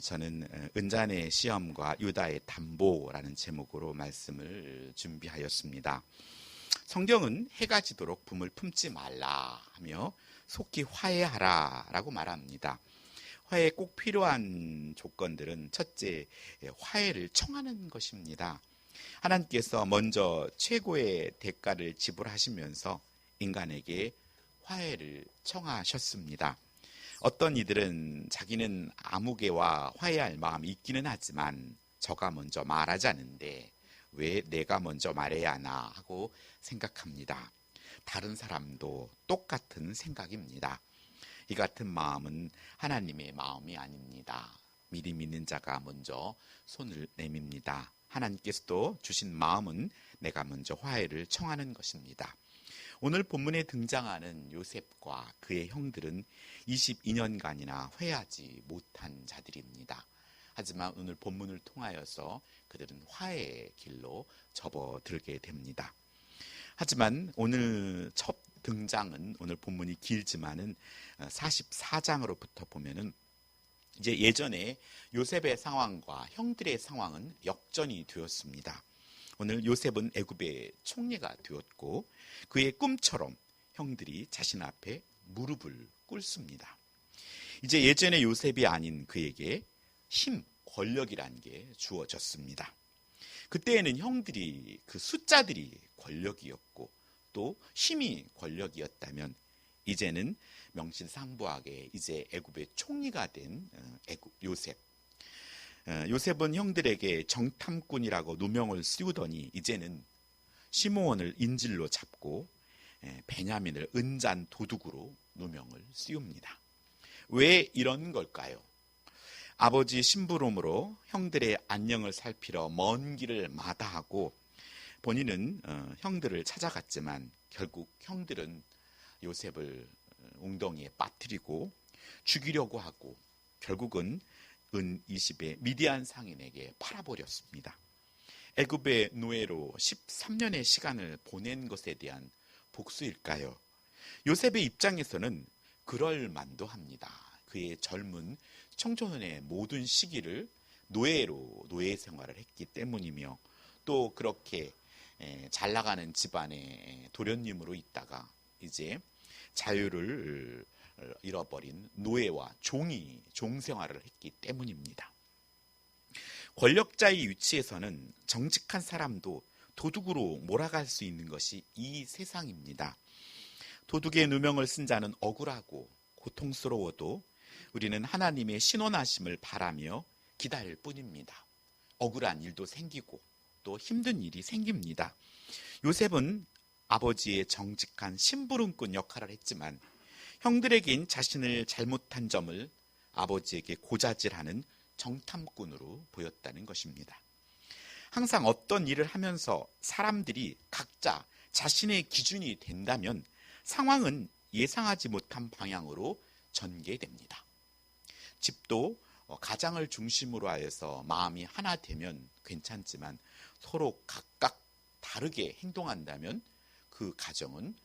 저는 은잔의 시험과 유다의 담보라는 제목으로 말씀을 준비하였습니다. 성경은 해가 지도록 붐을 품지 말라 하며 속히 화해하라 라고 말합니다. 화해에 꼭 필요한 조건들은 첫째, 화해를 청하는 것입니다. 하나님께서 먼저 최고의 대가를 지불하시면서 인간에게 화해를 청하셨습니다. 어떤 이들은 자기는 아무개와 화해할 마음이 있기는 하지만 저가 먼저 말하지 않는데 왜 내가 먼저 말해야 하나 하고 생각합니다. 다른 사람도 똑같은 생각입니다. 이 같은 마음은 하나님의 마음이 아닙니다. 미리 믿는 자가 먼저 손을 내밉니다. 하나님께서도 주신 마음은 내가 먼저 화해를 청하는 것입니다. 오늘 본문에 등장하는 요셉과 그의 형들은 22년간이나 회하지 못한 자들입니다. 하지만 오늘 본문을 통하여서 그들은 화해의 길로 접어들게 됩니다. 하지만 오늘 첫 등장은 오늘 본문이 길지만은 44장으로부터 보면은 이제 예전에 요셉의 상황과 형들의 상황은 역전이 되었습니다. 오늘 요셉은 애굽의 총리가 되었고 그의 꿈처럼 형들이 자신 앞에 무릎을 꿇습니다. 이제 예전의 요셉이 아닌 그에게 힘, 권력이라는 게 주어졌습니다. 그때에는 형들이 그 숫자들이 권력이었고 또 힘이 권력이었다면 이제는 명실상부하게 이제 애굽의 총리가 된 요셉. 요셉은 형들에게 정탐꾼이라고 누명을 씌우더니 이제는 시므온을 인질로 잡고 베냐민을 은잔 도둑으로 누명을 씌웁니다. 왜 이런 걸까요? 아버지 심부름으로 형들의 안녕을 살피러 먼 길을 마다하고 본인은 형들을 찾아갔지만 결국 형들은 요셉을 웅덩이에 빠뜨리고 죽이려고 하고 결국은 은 20의 미디안 상인에게 팔아버렸습니다. 애굽의 노예로 13년의 시간을 보낸 것에 대한 복수일까요? 요셉의 입장에서는 그럴 만도 합니다. 그의 젊은 청소년의 모든 시기를 노예 생활을 했기 때문이며 또 그렇게 잘 나가는 집안의 도련님으로 있다가 이제 자유를 잃어버린 노예와 종 생활을 했기 때문입니다. 권력자의 위치에서는 정직한 사람도 도둑으로 몰아갈 수 있는 것이 이 세상입니다. 도둑의 누명을 쓴 자는 억울하고 고통스러워도 우리는 하나님의 신원하심을 바라며 기다릴 뿐입니다. 억울한 일도 생기고 또 힘든 일이 생깁니다. 요셉은 아버지의 정직한 심부름꾼 역할을 했지만 형들에겐 자신을 잘못한 점을 아버지에게 고자질하는 정탐꾼으로 보였다는 것입니다. 항상 어떤 일을 하면서 사람들이 각자 자신의 기준이 된다면 상황은 예상하지 못한 방향으로 전개됩니다. 집도 가장을 중심으로 하여서 마음이 하나 되면 괜찮지만 서로 각각 다르게 행동한다면 그 가정은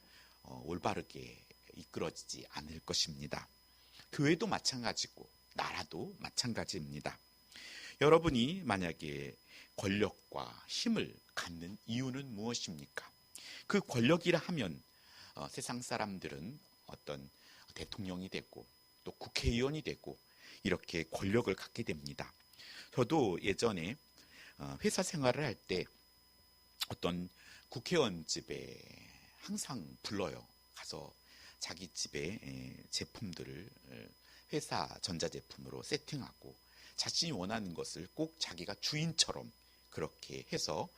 올바르게 이끌어지지 않을 것입니다. 교회도 마찬가지고 나라도 마찬가지입니다. 여러분이 만약에 권력과 힘을 갖는 이유는 무엇입니까? 그 권력이라 하면 세상 사람들은 어떤 대통령이 되고 또 국회의원이 되고 이렇게 권력을 갖게 됩니다. 저도 예전에 회사 생활을 할 때 어떤 국회의원 집에 항상 불러요. 가서 자기 집에 제품들을 회사 전자제품으로 세팅하고 자신이 원하는 것을 꼭 자기가 주인처럼 그렇게 해서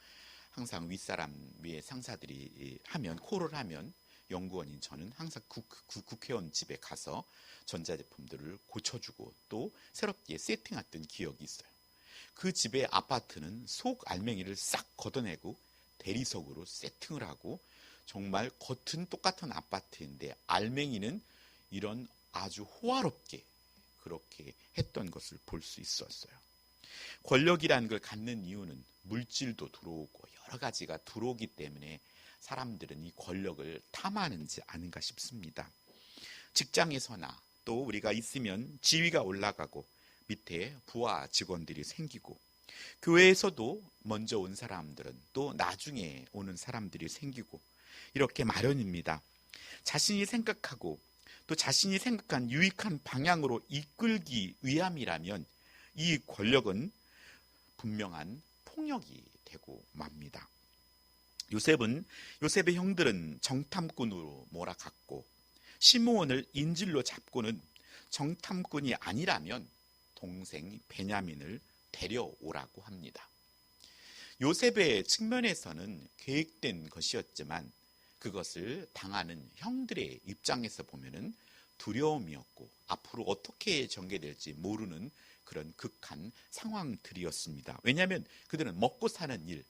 항상 위에 상사들이 콜을 하면 연구원인 저는 항상 국회의원 집에 가서 전자제품들을 고쳐주고 또 새롭게 세팅했던 기억이 있어요. 그 집의 아파트는 속 알맹이를 싹 걷어내고 대리석으로 세팅을 하고 정말 겉은 똑같은 아파트인데 알맹이는 이런 아주 호화롭게 그렇게 했던 것을 볼 수 있었어요. 권력이라는 걸 갖는 이유는 물질도 들어오고 여러 가지가 들어오기 때문에 사람들은 이 권력을 탐하는지 아닌가 싶습니다. 직장에서나 또 우리가 있으면 지위가 올라가고 밑에 부하 직원들이 생기고, 교회에서도 먼저 온 사람들은 또 나중에 오는 사람들이 생기고, 이렇게 마련입니다. 자신이 생각하고 또 자신이 생각한 유익한 방향으로 이끌기 위함이라면 이 권력은 분명한 폭력이 되고 맙니다. 요셉의 형들은 정탐꾼으로 몰아갔고, 시므온을 인질로 잡고는 정탐꾼이 아니라면 동생 베냐민을 데려오라고 합니다. 요셉의 측면에서는 계획된 것이었지만 그것을 당하는 형들의 입장에서 보면은 두려움이었고 앞으로 어떻게 전개될지 모르는 그런 극한 상황들이었습니다. 왜냐하면 그들은 먹고 사는 일,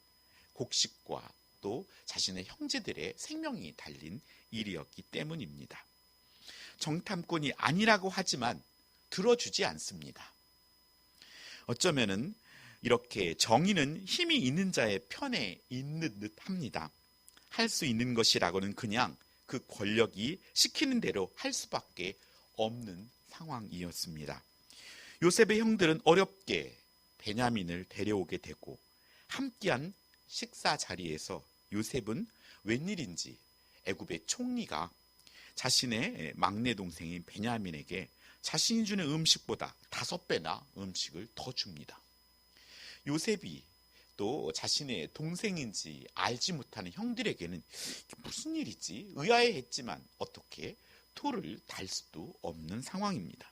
곡식과 또 자신의 형제들의 생명이 달린 일이었기 때문입니다. 정탐꾼이 아니라고 하지만 들어주지 않습니다. 어쩌면은 이렇게 정의는 힘이 있는 자의 편에 있는 듯합니다. 할 수 있는 것이라고는 그냥 그 권력이 시키는 대로 할 수밖에 없는 상황이었습니다. 요셉의 형들은 어렵게 베냐민을 데려오게 되고, 함께한 식사 자리에서 요셉은 웬일인지 애굽의 총리가 자신의 막내 동생인 베냐민에게 자신이 주는 음식보다 5배나 음식을 더 줍니다. 요셉이 또 자신의 동생인지 알지 못하는 형들에게는 무슨 일이지 의아해했지만 어떻게 토를 달 수도 없는 상황입니다.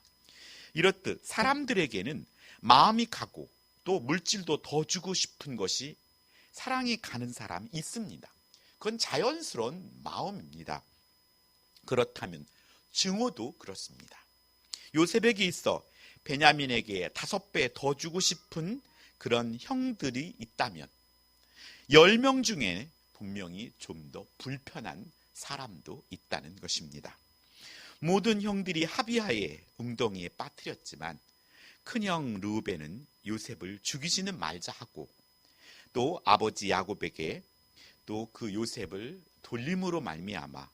이렇듯 사람들에게는 마음이 가고 또 물질도 더 주고 싶은 것이 사랑이 가는 사람이 있습니다. 그건 자연스러운 마음입니다. 그렇다면 증오도 그렇습니다. 요셉에게 있어 베냐민에게 5배 더 주고 싶은 그런 형들이 있다면 10명 중에 분명히 좀 더 불편한 사람도 있다는 것입니다. 모든 형들이 합의하에 웅덩이에 빠뜨렸지만 큰형 르우벤은 요셉을 죽이지는 말자 하고, 또 아버지 야곱에게 또 그 요셉을 돌림으로 말미암아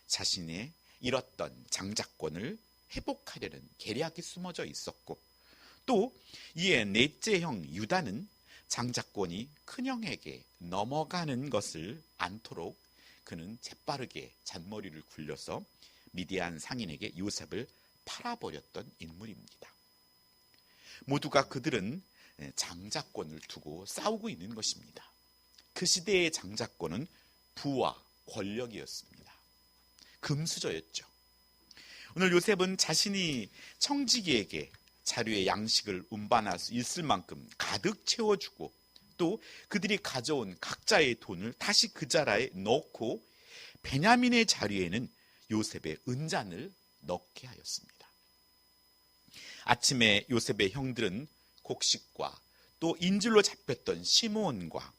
자신의 잃었던 장자권을 회복하려는 계략이 숨어져 있었고, 또 이에 넷째 형 유다는 장자권이 큰형에게 넘어가는 것을 않도록 그는 재빠르게 잔머리를 굴려서 미디안 상인에게 요셉을 팔아버렸던 인물입니다. 모두가 그들은 장자권을 두고 싸우고 있는 것입니다. 그 시대의 장자권은 부와 권력이었습니다. 금수저였죠. 오늘 요셉은 자신이 청지기에게 자료의 양식을 운반할 수 있을 만큼 가득 채워주고, 또 그들이 가져온 각자의 돈을 다시 그 자리에 넣고 베냐민의 자리에는 요셉의 은잔을 넣게 하였습니다. 아침에 요셉의 형들은 곡식과 또 인질로 잡혔던 시므온과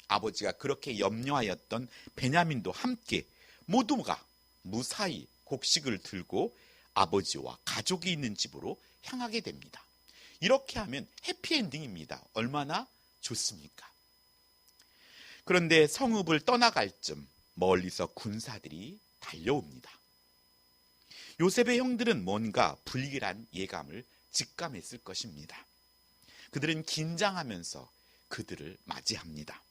아버지가 그렇게 염려하였던 베냐민도 함께 모두가 무사히 곡식을 들고 아버지와 가족이 있는 집으로 향하게 됩니다. 이렇게 하면 해피엔딩입니다. 얼마나 좋습니까? 그런데 성읍을 떠나갈 쯤 멀리서 군사들이 달려옵니다. 요셉의 형들은 뭔가 불길한 예감을 직감했을 것입니다. 그들은 긴장하면서 그들을 맞이합니다.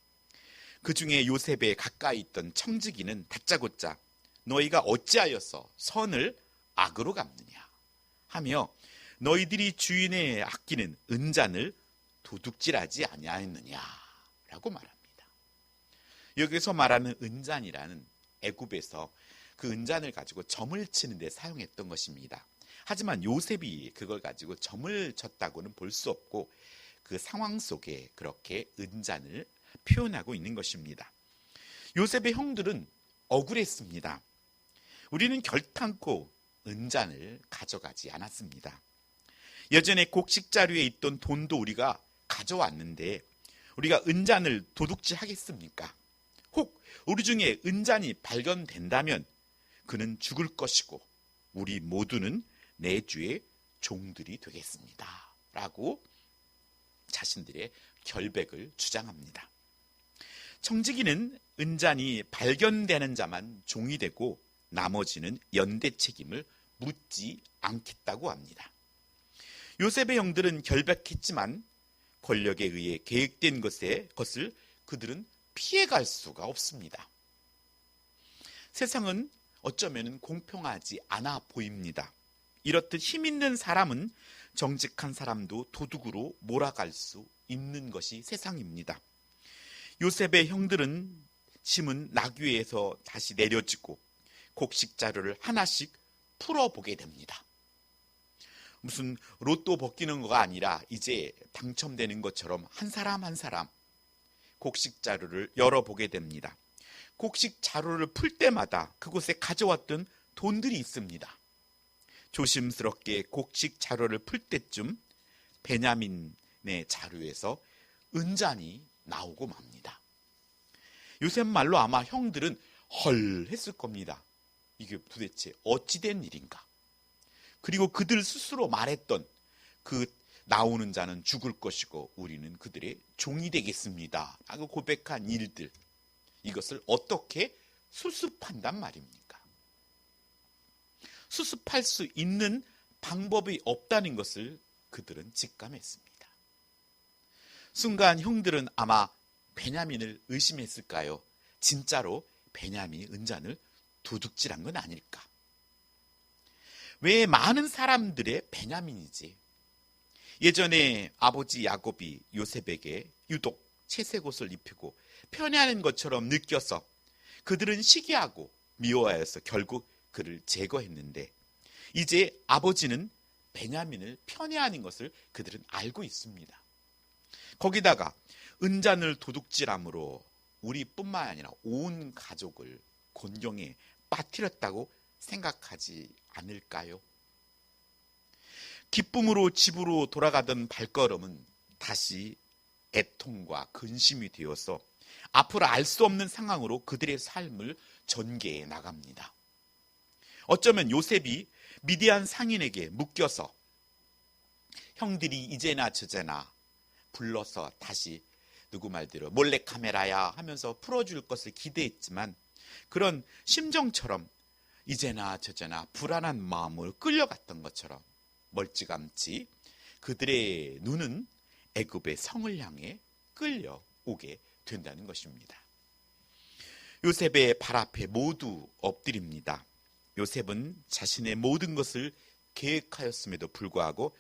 그 중에 요셉에 가까이 있던 청지기는 다짜고짜 너희가 어찌하여서 선을 악으로 갚느냐 하며 너희들이 주인의 아끼는 은잔을 도둑질하지 아니하였느냐라고 말합니다. 여기서 말하는 은잔이라는 애굽에서 그 은잔을 가지고 점을 치는 데 사용했던 것입니다. 하지만 요셉이 그걸 가지고 점을 쳤다고는 볼 수 없고 그 상황 속에 그렇게 은잔을 표현하고 있는 것입니다. 요셉의 형들은 억울했습니다. 우리는 결탄코 은잔을 가져가지 않았습니다. 예전에 곡식 자루에 있던 돈도 우리가 가져왔는데 우리가 은잔을 도둑질하겠습니까? 혹 우리 중에 은잔이 발견된다면 그는 죽을 것이고 우리 모두는 내 주의 종들이 되겠습니다. 라고 자신들의 결백을 주장합니다. 청지기는 은잔이 발견되는 자만 종이 되고 나머지는 연대 책임을 묻지 않겠다고 합니다. 요셉의 형들은 결백했지만 권력에 의해 계획된 것을 그들은 피해갈 수가 없습니다. 세상은 어쩌면 공평하지 않아 보입니다. 이렇듯 힘 있는 사람은 정직한 사람도 도둑으로 몰아갈 수 있는 것이 세상입니다. 요셉의 형들은 짐은 나귀에서 다시 내려지고 곡식 자루를 하나씩 풀어보게 됩니다. 무슨 로또 벗기는 거가 아니라 이제 당첨되는 것처럼 한 사람 한 사람 곡식 자루를 열어보게 됩니다. 곡식 자루를 풀 때마다 그곳에 가져왔던 돈들이 있습니다. 조심스럽게 곡식 자루를 풀 때쯤 베냐민의 자루에서 은잔이 나오고 맙니다. 요셉 말로 아마 형들은 헐 했을 겁니다. 이게 도대체 어찌된 일인가? 그리고 그들 스스로 말했던 그 나오는 자는 죽을 것이고 우리는 그들의 종이 되겠습니다 라고 고백한 일들, 이것을 어떻게 수습한단 말입니까? 수습할 수 있는 방법이 없다는 것을 그들은 직감했습니다. 순간 형들은 아마 베냐민을 의심했을까요? 진짜로 베냐민이 은잔을 도둑질한 건 아닐까? 왜 많은 사람들의 베냐민이지? 예전에 아버지 야곱이 요셉에게 유독 채색 옷을 입히고 편애하는 것처럼 느껴서 그들은 시기하고 미워하여서 결국 그를 제거했는데, 이제 아버지는 베냐민을 편애하는 것을 그들은 알고 있습니다. 거기다가 은잔을 도둑질함으로 우리뿐만 아니라 온 가족을 곤경에 빠뜨렸다고 생각하지 않을까요? 기쁨으로 집으로 돌아가던 발걸음은 다시 애통과 근심이 되어서 앞으로 알 수 없는 상황으로 그들의 삶을 전개해 나갑니다. 어쩌면 요셉이 미디안 상인에게 묶여서 형들이 이제나 저제나 불러서 다시 누구 말대로 몰래카메라야 하면서 풀어줄 것을 기대했지만 그런 심정처럼 이제나 저제나 불안한 마음을 끌려갔던 것처럼 멀찌감치 그들의 눈은 애굽의 성을 향해 끌려오게 된다는 것입니다. 요셉의 발 앞에 모두 엎드립니다. 요셉은 자신의 모든 것을 계획하였음에도 불구하고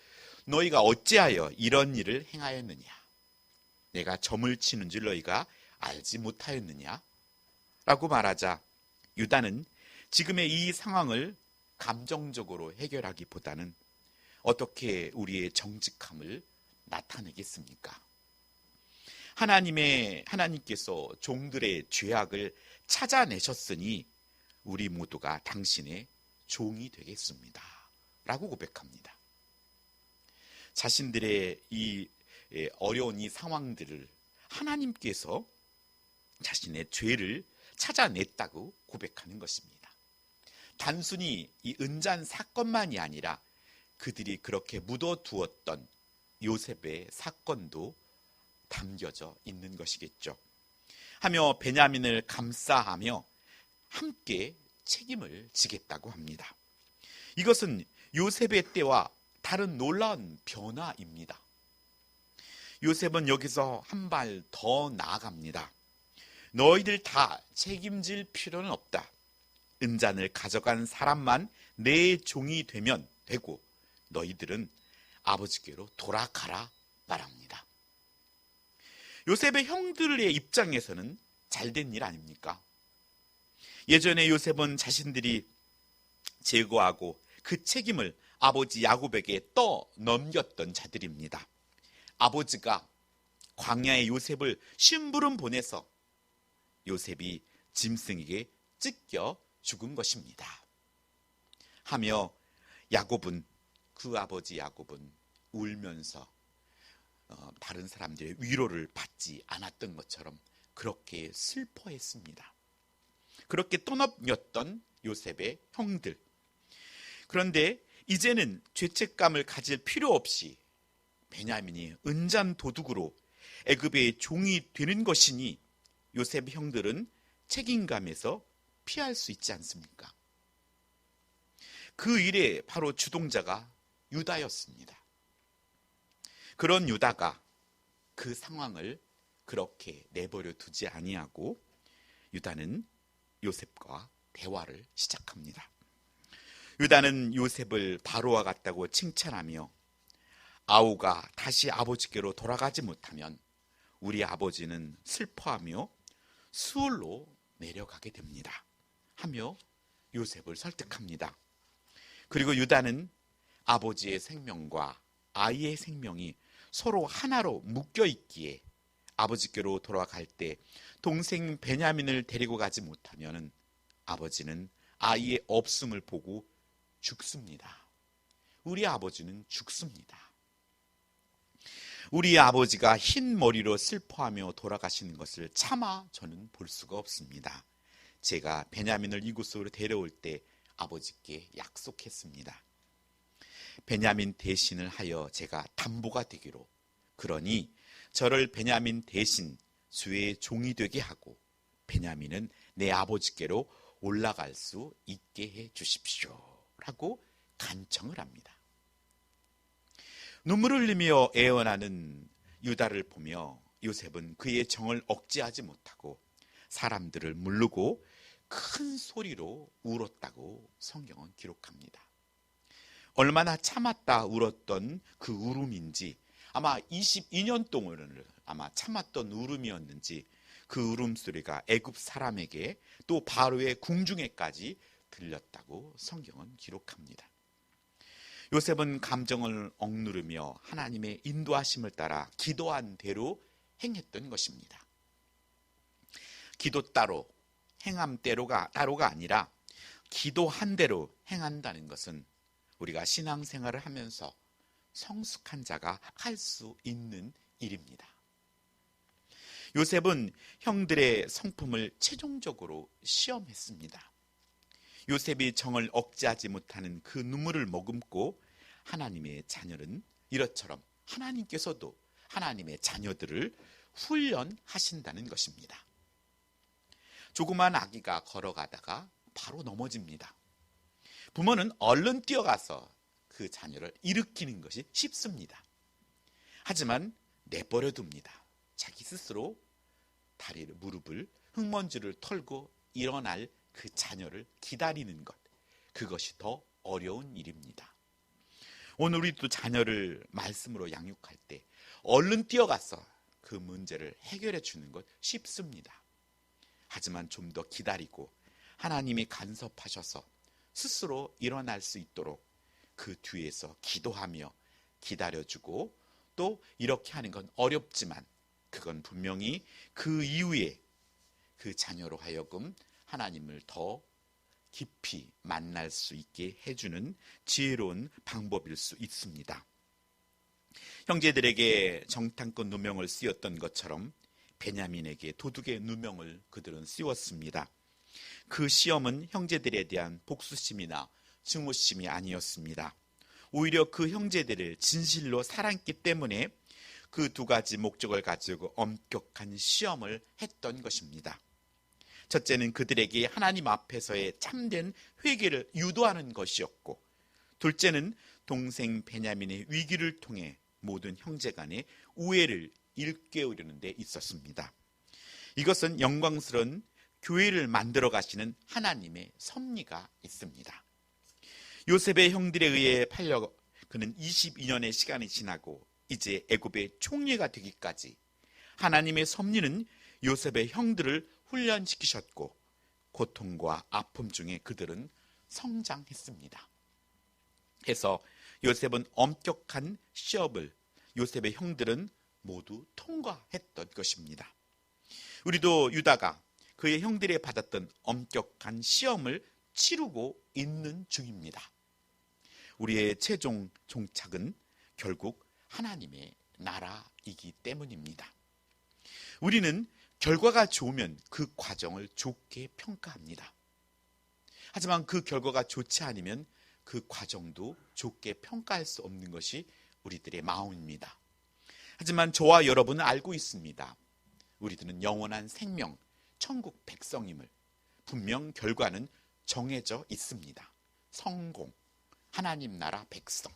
너희가 어찌하여 이런 일을 행하였느냐? 내가 점을 치는 줄 너희가 알지 못하였느냐? 라고 말하자 유다는 지금의 이 상황을 감정적으로 해결하기보다는 어떻게 우리의 정직함을 나타내겠습니까? 하나님께서 종들의 죄악을 찾아내셨으니 우리 모두가 당신의 종이 되겠습니다 라고 고백합니다. 자신들의 이 어려운 이 상황들을 하나님께서 자신의 죄를 찾아냈다고 고백하는 것입니다. 단순히 이 은잔 사건만이 아니라 그들이 그렇게 묻어두었던 요셉의 사건도 담겨져 있는 것이겠죠. 하며 베냐민을 감싸하며 함께 책임을 지겠다고 합니다. 이것은 요셉의 때와 다른 놀라운 변화입니다. 요셉은 여기서 한 발 더 나아갑니다. 너희들 다 책임질 필요는 없다. 은잔을 가져간 사람만 내 종이 되면 되고 너희들은 아버지께로 돌아가라 말합니다. 요셉의 형들의 입장에서는 잘된 일 아닙니까? 예전에 요셉은 자신들이 제거하고 그 책임을 아버지 야곱에게 떠넘겼던 자들입니다. 아버지가 광야에 요셉을 심부름 보내서 요셉이 짐승에게 찢겨 죽은 것입니다. 하며 그 아버지 야곱은 울면서 다른 사람들의 위로를 받지 않았던 것처럼 그렇게 슬퍼했습니다. 그렇게 떠넘겼던 요셉의 형들. 그런데 이제는 죄책감을 가질 필요 없이 베냐민이 은잔 도둑으로 애굽의 종이 되는 것이니 요셉의 형들은 책임감에서 피할 수 있지 않습니까? 그 일의 바로 주동자가 유다였습니다. 그런 유다가 그 상황을 그렇게 내버려 두지 아니하고 유다는 요셉과 대화를 시작합니다. 유다는 요셉을 바로와 같다고 칭찬하며 아우가 다시 아버지께로 돌아가지 못하면 우리 아버지는 슬퍼하며 수울로 내려가게 됩니다 하며 요셉을 설득합니다. 그리고 유다는 아버지의 생명과 아이의 생명이 서로 하나로 묶여 있기에 아버지께로 돌아갈 때 동생 베냐민을 데리고 가지 못하면 아버지는 아이의 없음을 보고 죽습니다. 우리 아버지는 죽습니다. 우리 아버지가 흰 머리로 슬퍼하며 돌아가시는 것을 차마 저는 볼 수가 없습니다. 제가 베냐민을 이곳으로 데려올 때 아버지께 약속했습니다. 베냐민 대신을 하여 제가 담보가 되기로, 그러니 저를 베냐민 대신 주의 종이 되게 하고 베냐민은 내 아버지께로 올라갈 수 있게 해 주십시오 라고 간청을 합니다. 눈물을 흘리며 애원하는 유다를 보며 요셉은 그의 정을 억제하지 못하고 사람들을 무르고 큰 소리로 울었다고 성경은 기록합니다. 얼마나 참았다 울었던 그 울음인지, 아마 22년 동안을 아마 참았던 울음이었는지 그 울음소리가 애굽 사람에게 또 바로의 궁중에까지 들렸다고 성경은 기록합니다. 요셉은 감정을 억누르며 하나님의 인도하심을 따라 기도한 대로 행했던 것입니다. 기도 따로 행함 따로가 아니라 기도한 대로 행한다는 것은 우리가 신앙생활을 하면서 성숙한 자가 할 수 있는 일입니다. 요셉은 형들의 성품을 최종적으로 시험했습니다. 요셉이 정을 억제하지 못하는 그 눈물을 머금고 하나님의 자녀는 이것처럼 하나님께서도 하나님의 자녀들을 훈련하신다는 것입니다. 조그만 아기가 걸어가다가 바로 넘어집니다. 부모는 얼른 뛰어가서 그 자녀를 일으키는 것이 쉽습니다. 하지만 내버려 둡니다. 자기 스스로 다리를, 무릎을, 흙먼지를 털고 일어날 그 자녀를 기다리는 것, 그것이 더 어려운 일입니다. 오늘 우리도 자녀를 말씀으로 양육할 때 얼른 뛰어가서 그 문제를 해결해 주는 것 쉽습니다. 하지만 좀 더 기다리고 하나님이 간섭하셔서 스스로 일어날 수 있도록 그 뒤에서 기도하며 기다려주고, 또 이렇게 하는 건 어렵지만 그건 분명히 그 이후에 그 자녀로 하여금 하나님을 더 깊이 만날 수 있게 해주는 지혜로운 방법일 수 있습니다. 형제들에게 정탐꾼 누명을 씌웠던 것처럼 베냐민에게 도둑의 누명을 그들은 씌웠습니다. 그 시험은 형제들에 대한 복수심이나 증오심이 아니었습니다. 오히려 그 형제들을 진실로 사랑했기 때문에 그 두 가지 목적을 가지고 엄격한 시험을 했던 것입니다. 첫째는 그들에게 하나님 앞에서의 참된 회개를 유도하는 것이었고, 둘째는 동생 베냐민의 위기를 통해 모든 형제 간의 우애를 일깨우려는 데 있었습니다. 이것은 영광스러운 교회를 만들어 가시는 하나님의 섭리가 있습니다. 요셉의 형들에 의해 팔려 그는 22년의 시간이 지나고 이제 애굽의 총리가 되기까지 하나님의 섭리는 요셉의 형들을 훈련시키셨고, 고통과 아픔 중에 그들은 성장했습니다. 해서 요셉은 엄격한 시험을 요셉의 형들은 모두 통과했던 것입니다. 우리도 유다가 그의 형들이 받았던 엄격한 시험을 치르고 있는 중입니다. 우리의 최종 종착은 결국 하나님의 나라이기 때문입니다. 우리는 결과가 좋으면 그 과정을 좋게 평가합니다. 하지만 그 결과가 좋지 않으면 그 과정도 좋게 평가할 수 없는 것이 우리들의 마음입니다. 하지만 저와 여러분은 알고 있습니다. 우리들은 영원한 생명, 천국 백성임을. 분명 결과는 정해져 있습니다. 성공, 하나님 나라 백성.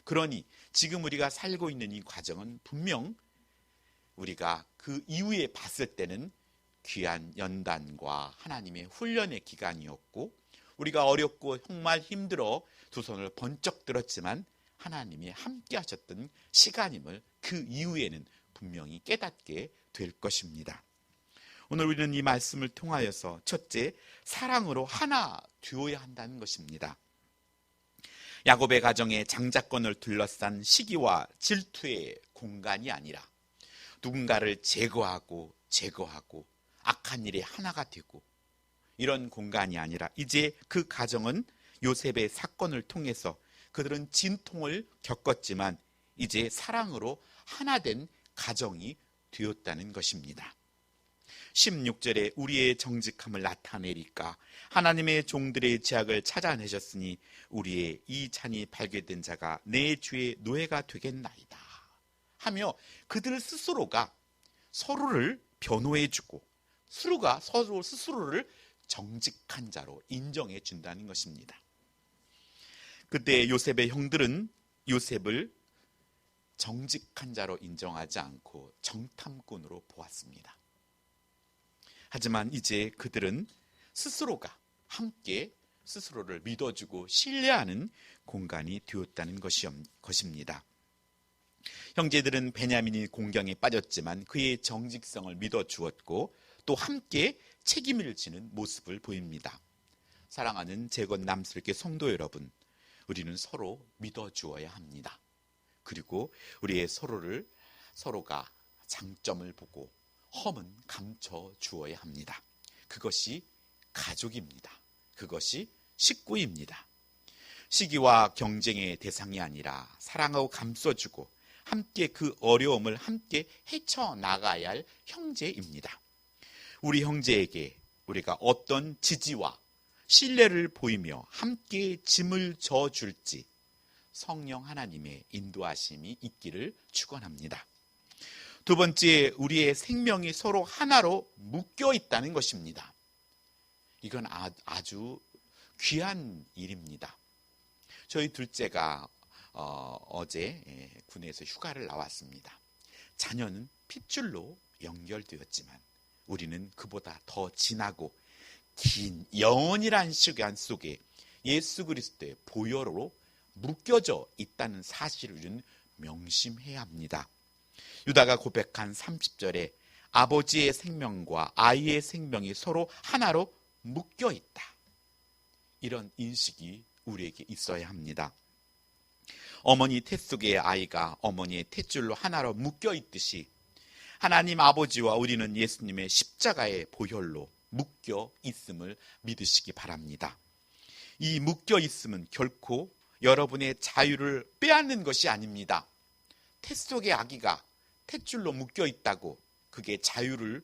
그러니 지금 우리가 살고 있는 이 과정은 분명 우리가 그 이후에 봤을 때는 귀한 연단과 하나님의 훈련의 기간이었고, 우리가 어렵고 정말 힘들어 두 손을 번쩍 들었지만 하나님이 함께 하셨던 시간임을 그 이후에는 분명히 깨닫게 될 것입니다. 오늘 우리는 이 말씀을 통하여서 첫째, 사랑으로 하나 되어야 한다는 것입니다. 야곱의 가정에 장자권을 둘러싼 시기와 질투의 공간이 아니라 누군가를 제거하고 악한 일에 하나가 되고 이런 공간이 아니라 이제 그 가정은 요셉의 사건을 통해서 그들은 진통을 겪었지만 이제 사랑으로 하나 된 가정이 되었다는 것입니다. 16절에 우리의 정직함을 나타내리까 하나님의 종들의 죄악을 찾아내셨으니 우리의 이 잔이 발견된 자가 내 주의 노예가 되겠나이다 하며 그들 스스로가 서로를 변호해주고 서로가 스스로를 정직한 자로 인정해 준다는 것입니다. 그때 요셉의 형들은 요셉을 정직한 자로 인정하지 않고 정탐꾼으로 보았습니다. 하지만 이제 그들은 스스로가 함께 스스로를 믿어주고 신뢰하는 공간이 되었다는 것입니다. 형제들은 베냐민이 공경에 빠졌지만 그의 정직성을 믿어주었고 또 함께 책임을 지는 모습을 보입니다. 사랑하는 재건남스럽게 성도 여러분, 우리는 서로 믿어주어야 합니다. 그리고 우리의 서로가 장점을 보고 험은 감춰 주어야 합니다. 그것이 가족입니다. 그것이 식구입니다. 시기와 경쟁의 대상이 아니라 사랑하고 감싸주고 함께 그 어려움을 함께 헤쳐나가야 할 형제입니다. 우리 형제에게 우리가 어떤 지지와 신뢰를 보이며 함께 짐을 져줄지 성령 하나님의 인도하심이 있기를 축원합니다. 두 번째, 우리의 생명이 서로 하나로 묶여 있다는 것입니다. 이건 아주 귀한 일입니다. 저희 둘째가 어제 군에서 휴가를 나왔습니다. 자녀는 핏줄로 연결되었지만 우리는 그보다 더 진하고 긴 영원이란 시간 속에 예수 그리스도의 보혈로 묶여져 있다는 사실을 우리는 명심해야 합니다. 유다가 고백한 30절에 아버지의 생명과 아이의 생명이 서로 하나로 묶여 있다. 이런 인식이 우리에게 있어야 합니다. 어머니 태 속의 아이가 어머니의 탯줄로 하나로 묶여 있듯이 하나님 아버지와 우리는 예수님의 십자가의 보혈로 묶여 있음을 믿으시기 바랍니다. 이 묶여 있음은 결코 여러분의 자유를 빼앗는 것이 아닙니다. 태 속의 아기가 탯줄로 묶여 있다고 그게 자유를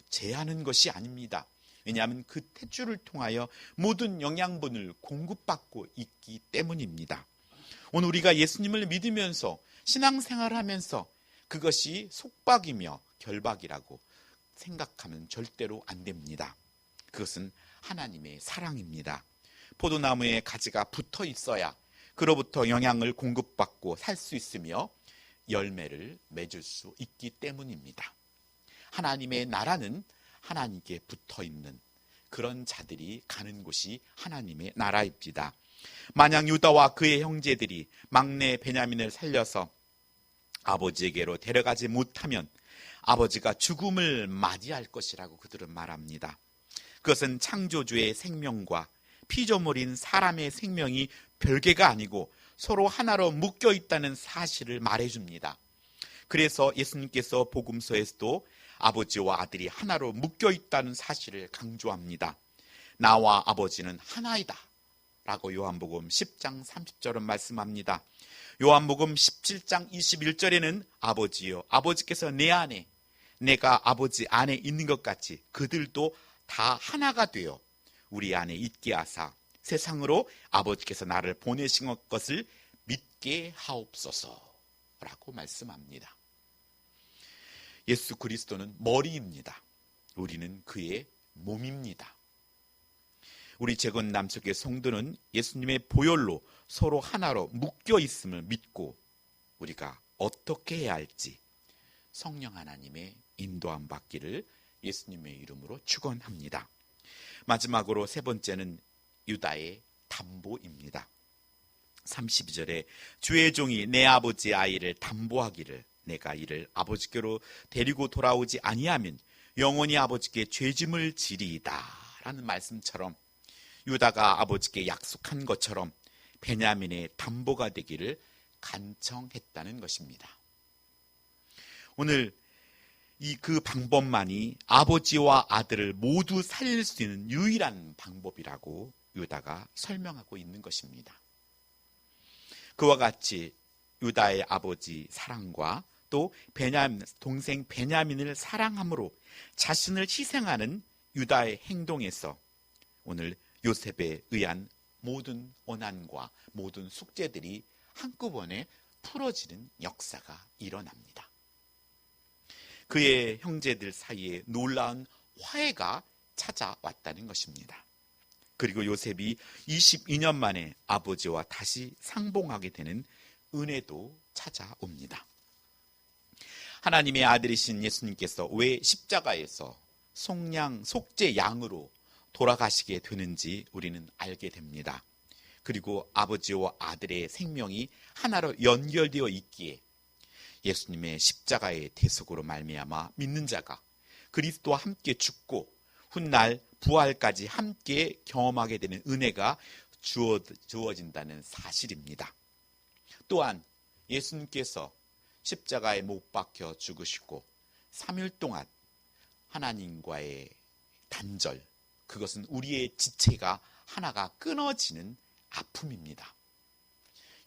제한하는 것이 아닙니다. 왜냐하면 그 탯줄을 통하여 모든 영양분을 공급받고 있기 때문입니다. 오늘 우리가 예수님을 믿으면서 신앙생활을 하면서 그것이 속박이며 결박이라고 생각하면 절대로 안 됩니다. 그것은 하나님의 사랑입니다. 포도나무에 가지가 붙어 있어야 그로부터 영양을 공급받고 살 수 있으며 열매를 맺을 수 있기 때문입니다. 하나님의 나라는 하나님께 붙어 있는 그런 자들이 가는 곳이 하나님의 나라입니다. 만약 유다와 그의 형제들이 막내 베냐민을 살려서 아버지에게로 데려가지 못하면 아버지가 죽음을 맞이할 것이라고 그들은 말합니다. 그것은 창조주의 생명과 피조물인 사람의 생명이 별개가 아니고 서로 하나로 묶여 있다는 사실을 말해줍니다. 그래서 예수님께서 복음서에서도 아버지와 아들이 하나로 묶여 있다는 사실을 강조합니다. 나와 아버지는 하나이다 라고 요한복음 10장 30절은 말씀합니다. 요한복음 17장 21절에는 아버지여 아버지께서 내 안에 내가 아버지 안에 있는 것 같이 그들도 다 하나가 되어 우리 안에 있게 하사 세상으로 아버지께서 나를 보내신 것을 믿게 하옵소서 라고 말씀합니다. 예수 그리스도는 머리입니다. 우리는 그의 몸입니다. 우리 재건 남쪽의 성도는 예수님의 보혈로 서로 하나로 묶여 있음을 믿고 우리가 어떻게 해야 할지 성령 하나님의 인도함 받기를 예수님의 이름으로 축원합니다. 마지막으로 세 번째는 유다의 담보입니다. 32절에 주의 종이 내 아버지의 아이를 담보하기를 내가 이를 아버지께로 데리고 돌아오지 아니하면 영원히 아버지께 죄짐을 지리이다 라는 말씀처럼 유다가 아버지께 약속한 것처럼 베냐민의 담보가 되기를 간청했다는 것입니다. 오늘 그 방법만이 아버지와 아들을 모두 살릴 수 있는 유일한 방법이라고 유다가 설명하고 있는 것입니다. 그와 같이 유다의 아버지 사랑과 또 동생 베냐민을 사랑함으로 자신을 희생하는 유다의 행동에서 오늘 요셉에 의한 모든 원한과 모든 숙제들이 한꺼번에 풀어지는 역사가 일어납니다. 그의 형제들 사이에 놀라운 화해가 찾아왔다는 것입니다. 그리고 요셉이 22년 만에 아버지와 다시 상봉하게 되는 은혜도 찾아옵니다. 하나님의 아들이신 예수님께서 왜 십자가에서 속죄 양으로 돌아가시게 되는지 우리는 알게 됩니다. 그리고 아버지와 아들의 생명이 하나로 연결되어 있기에 예수님의 십자가의 대속으로 말미암아 믿는 자가 그리스도와 함께 죽고 훗날 부활까지 함께 경험하게 되는 은혜가 주어진다는 사실입니다. 또한 예수님께서 십자가에 못 박혀 죽으시고 3일 동안 하나님과의 단절, 그것은 우리의 지체가 하나가 끊어지는 아픔입니다.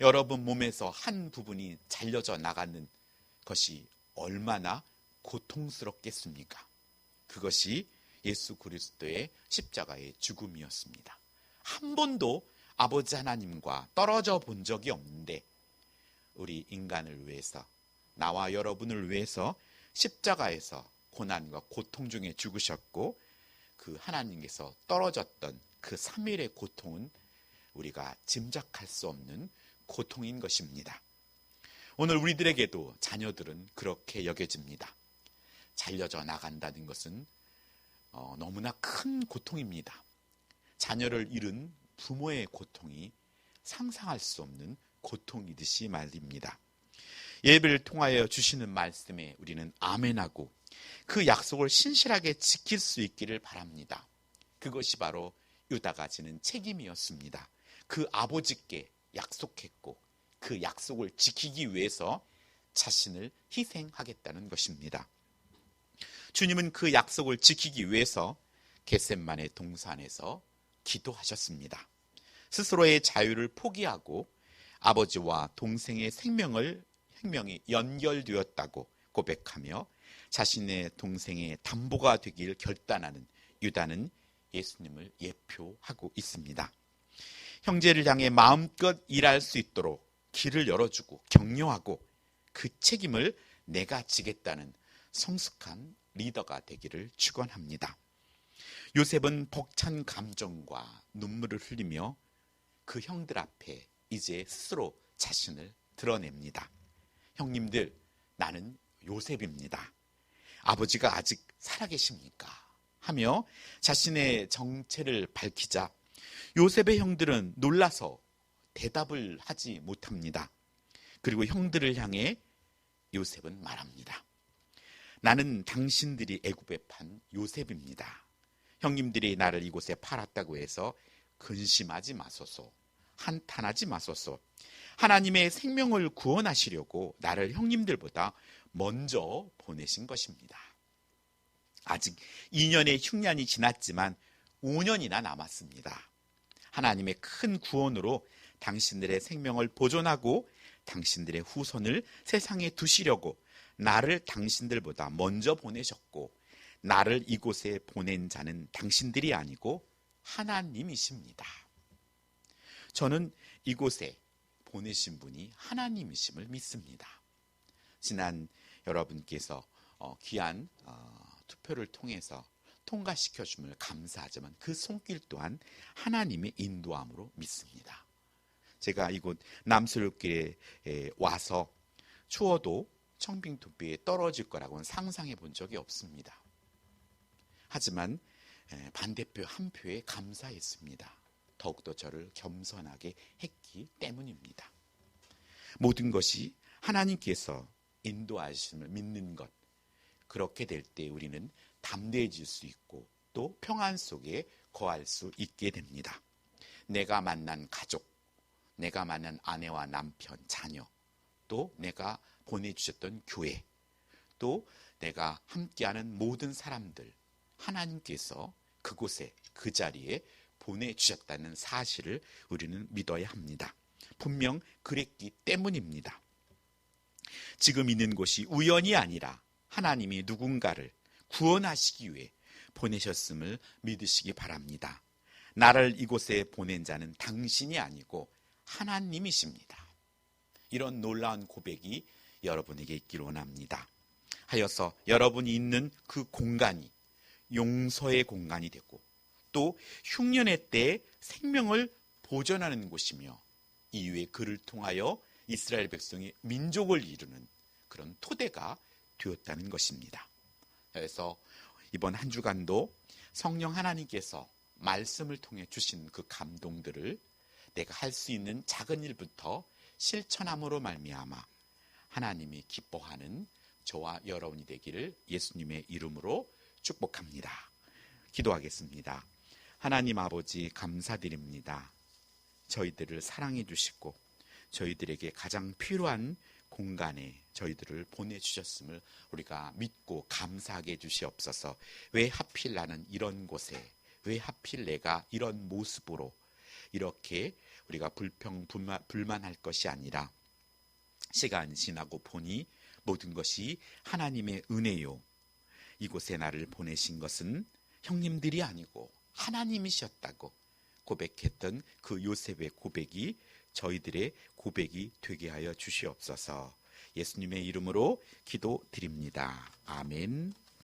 여러분 몸에서 한 부분이 잘려져 나가는 것이 얼마나 고통스럽겠습니까? 그것이 예수 그리스도의 십자가의 죽음이었습니다. 한 번도 아버지 하나님과 떨어져 본 적이 없는데 우리 인간을 위해서, 나와 여러분을 위해서 십자가에서 고난과 고통 중에 죽으셨고 그 하나님께서 떨어졌던 그 3일의 고통은 우리가 짐작할 수 없는 고통인 것입니다. 오늘 우리들에게도 자녀들은 그렇게 여겨집니다. 잘려져 나간다는 것은 너무나 큰 고통입니다. 자녀를 잃은 부모의 고통이 상상할 수 없는 고통이듯이 말입니다. 예배를 통하여 주시는 말씀에 우리는 아멘하고 그 약속을 신실하게 지킬 수 있기를 바랍니다. 그것이 바로 유다가 지는 책임이었습니다. 그 아버지께 약속했고 그 약속을 지키기 위해서 자신을 희생하겠다는 것입니다. 주님은 그 약속을 지키기 위해서 겟셋마네 동산에서 기도하셨습니다. 스스로의 자유를 포기하고 아버지와 동생의 생명이 연결되었다고 고백하며 자신의 동생의 담보가 되길 결단하는 유다는 예수님을 예표하고 있습니다. 형제를 향해 마음껏 일할 수 있도록 길을 열어주고 격려하고 그 책임을 내가 지겠다는 성숙한 리더가 되기를 축원합니다. 요셉은 벅찬 감정과 눈물을 흘리며 그 형들 앞에 이제 스스로 자신을 드러냅니다. 형님들, 나는 요셉입니다. 아버지가 아직 살아계십니까? 하며 자신의 정체를 밝히자 요셉의 형들은 놀라서 대답을 하지 못합니다. 그리고 형들을 향해 요셉은 말합니다. 나는 당신들이 애굽에 판 요셉입니다. 형님들이 나를 이곳에 팔았다고 해서 근심하지 마소서, 한탄하지 마소서. 하나님의 생명을 구원하시려고 나를 형님들보다 먼저 보내신 것입니다. 아직 2년의 흉년이 지났지만 5년이나 남았습니다. 하나님의 큰 구원으로 당신들의 생명을 보존하고 당신들의 후손을 세상에 두시려고 나를 당신들보다 먼저 보내셨고 나를 이곳에 보낸 자는 당신들이 아니고 하나님이십니다. 저는 이곳에 보내신 분이 하나님이심을 믿습니다. 지난 여러분께서 귀한 투표를 통해서 통과시켜 줌을 감사하지만 그 손길 또한 하나님의 인도함으로 믿습니다. 제가 이곳 남수로길에 와서 추워도 청빙토비에 떨어질 거라고는 상상해 본 적이 없습니다. 하지만 반대표 한 표에 감사했습니다. 더욱더 저를 겸손하게 했기 때문입니다. 모든 것이 하나님께서 인도하심을 믿는 것, 그렇게 될 때 우리는 담대해질 수 있고 또 평안 속에 거할 수 있게 됩니다. 내가 만난 가족, 내가 만난 아내와 남편, 자녀, 또 내가 보내주셨던 교회, 또 내가 함께하는 모든 사람들, 하나님께서 그곳에 그 자리에 보내주셨다는 사실을 우리는 믿어야 합니다. 분명 그랬기 때문입니다. 지금 있는 곳이 우연이 아니라 하나님이 누군가를 구원하시기 위해 보내셨음을 믿으시기 바랍니다. 나를 이곳에 보낸 자는 당신이 아니고 하나님이십니다. 이런 놀라운 고백이 여러분에게 있기를 원합니다. 하여서 여러분이 있는 그 공간이 용서의 공간이 되고 또 흉년의 때에 생명을 보존하는 곳이며 이후에 그를 통하여 이스라엘 백성이 민족을 이루는 그런 토대가 되었다는 것입니다. 그래서 이번 한 주간도 성령 하나님께서 말씀을 통해 주신 그 감동들을 내가 할 수 있는 작은 일부터 실천함으로 말미암아 하나님이 기뻐하는 저와 여러분이 되기를 예수님의 이름으로 축복합니다. 기도하겠습니다. 하나님 아버지 감사드립니다. 저희들을 사랑해 주시고 저희들에게 가장 필요한 공간에 저희들을 보내주셨음을 우리가 믿고 감사하게 해주시옵소서. 왜 하필 나는 이런 곳에, 왜 하필 내가 이런 모습으로 이렇게 우리가 불만할 것이 아니라 시간 지나고 보니 모든 것이 하나님의 은혜요. 이곳에 나를 보내신 것은 형님들이 아니고 하나님이셨다고 고백했던 그 요셉의 고백이 저희들의 고백이 되게 하여 주시옵소서. 예수님의 이름으로 기도드립니다. 아멘.